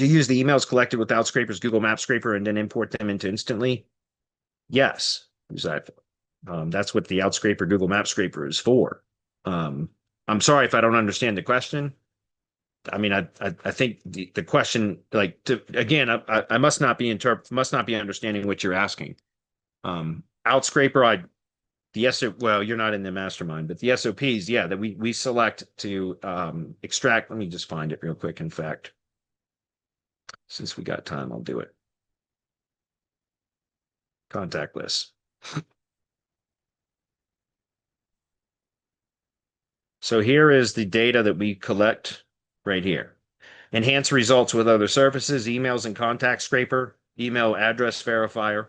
do you use the emails collected with Outscraper's Google Map Scraper and then import them into Instantly? Yes, exactly. That's what the Outscraper Google Map Scraper is for. Um, I'm sorry if I don't understand the question. I mean, I think the question, like, again, I must not be understanding what you're asking. Outscraper, well, you're not in the mastermind, but the SOPs, yeah, that we select to extract. Let me just find it real quick. In fact, since we got time, I'll do it. Contact list. So here is the data that we collect right here. Enhance results with other services, emails and contact scraper, email address verifier,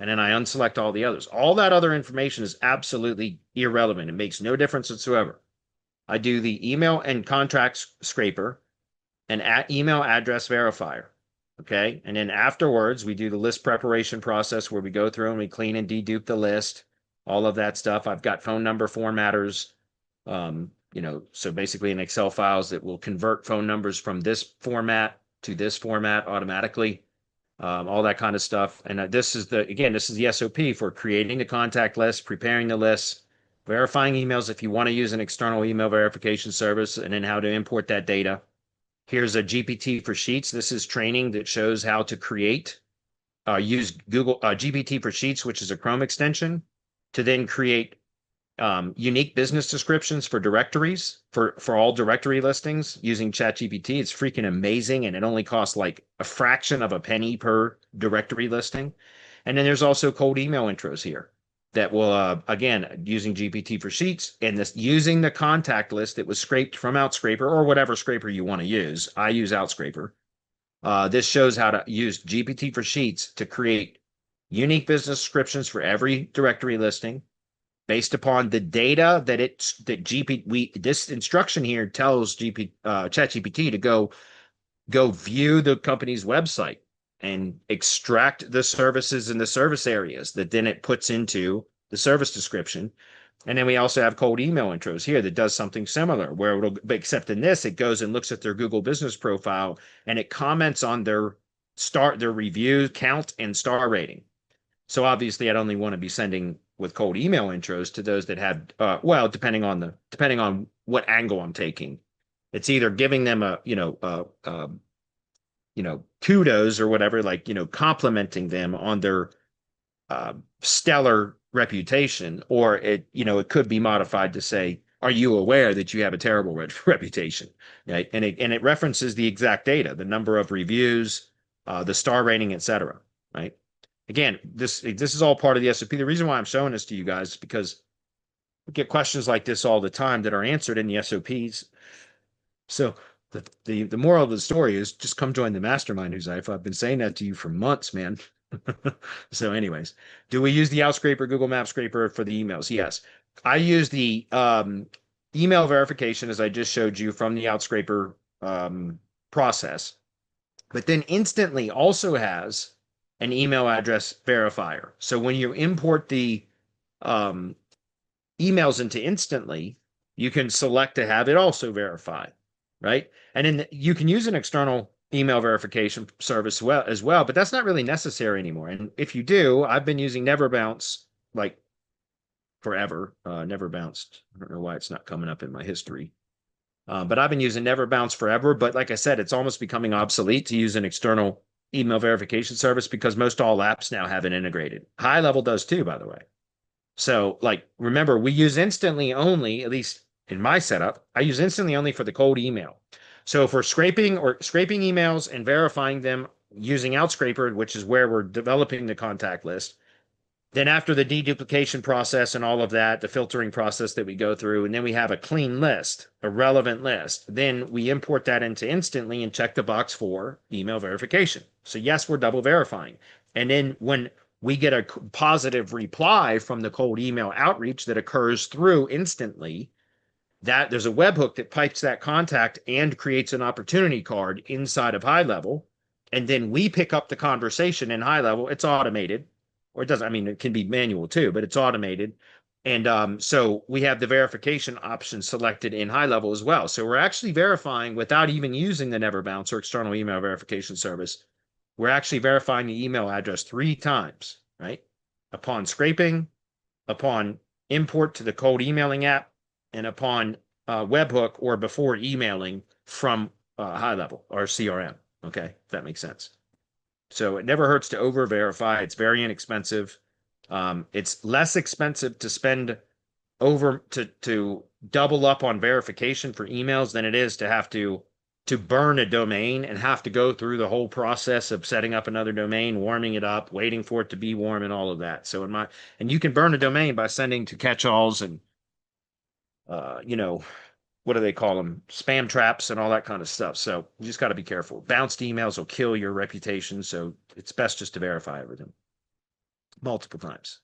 and then I unselect all the others. All that other information is absolutely irrelevant. It makes no difference whatsoever. I do the email and contact scraper and email address verifier. Okay. And then afterwards, we do the list preparation process where we go through and we clean and dedupe the list, all of that stuff. I've got phone number formatters, so basically in Excel files that will convert phone numbers from this format to this format automatically, all that kind of stuff. And this is the SOP for creating the contact list, preparing the list, verifying emails if you want to use an external email verification service, and then how to import that data. Here's a GPT for Sheets. This is training that shows how to use Google GPT for Sheets, which is a Chrome extension, to then create unique business descriptions for directories for all directory listings using ChatGPT. It's freaking amazing, and it only costs like a fraction of a penny per directory listing. And then there's also cold email intros here that will, again, using GPT for Sheets and this using the contact list that was scraped from Outscraper or whatever scraper you want to use. I use Outscraper. This shows how to use GPT for Sheets to create unique business descriptions for every directory listing based upon the data this instruction here tells ChatGPT to go view the company's website and extract the services and the service areas that then it puts into the service description. And then we also have cold email intros here that does something similar where except in this, it goes and looks at their Google business profile and it comments on their review count and star rating. So obviously I'd only want to be sending with cold email intros to those that have, depending on what angle I'm taking, it's either giving them kudos or whatever, like, complimenting them on their stellar reputation, or it could be modified to say, are you aware that you have a terrible reputation? Right. And it references the exact data, the number of reviews, the star rating, etc. Right. Again, this is all part of the SOP. The reason why I'm showing this to you guys is because we get questions like this all the time that are answered in the SOPs. So the moral of the story is just come join the mastermind, Huzaifa. I've been saying that to you for months, man. So anyways, do we use the Outscraper Google Map Scraper for the emails? Yes. I use the email verification, as I just showed you, from the Outscraper process. But then Instantly also has an email address verifier. So when you import the emails into Instantly, you can select to have it also verified, right? And then you can use an external email verification service as well, but that's not really necessary anymore. And if you do, I've been using Never Bounce like forever. Never Bounced. I don't know why it's not coming up in my history. But I've been using Never Bounce forever. But like I said, it's almost becoming obsolete to use an external email verification service because most all apps now have it integrated. High Level does too, by the way. So, like, remember, we use Instantly only, at least in my setup, I use Instantly only for the cold email. So if we're scraping emails and verifying them using Outscraper, which is where we're developing the contact list, then after the deduplication process and all of that, the filtering process that we go through, and then we have a clean list, a relevant list, then we import that into Instantly and check the box for email verification. So yes, we're double verifying. And then when we get a positive reply from the cold email outreach that occurs through Instantly, that there's a webhook that pipes that contact and creates an opportunity card inside of High Level. And then we pick up the conversation in High Level. It's automated, or it doesn't. I mean, it can be manual too, but it's automated. And so we have the verification option selected in high level as well. So we're actually verifying without even using the Never Bounce or external email verification service. We're actually verifying the email address 3 times, right? Upon scraping, upon import to the cold emailing app, and upon webhook or before emailing from high level or CRM. Okay, if that makes sense. So it never hurts to over verify. It's very inexpensive. It's less expensive to spend over to double up on verification for emails than it is to have to burn a domain and have to go through the whole process of setting up another domain, warming it up, waiting for it to be warm and all of that. So and you can burn a domain by sending to catch-alls and you know, what do they call them? Spam traps and all that kind of stuff. So you just got to be careful. Bounced emails will kill your reputation. So it's best just to verify everything multiple times.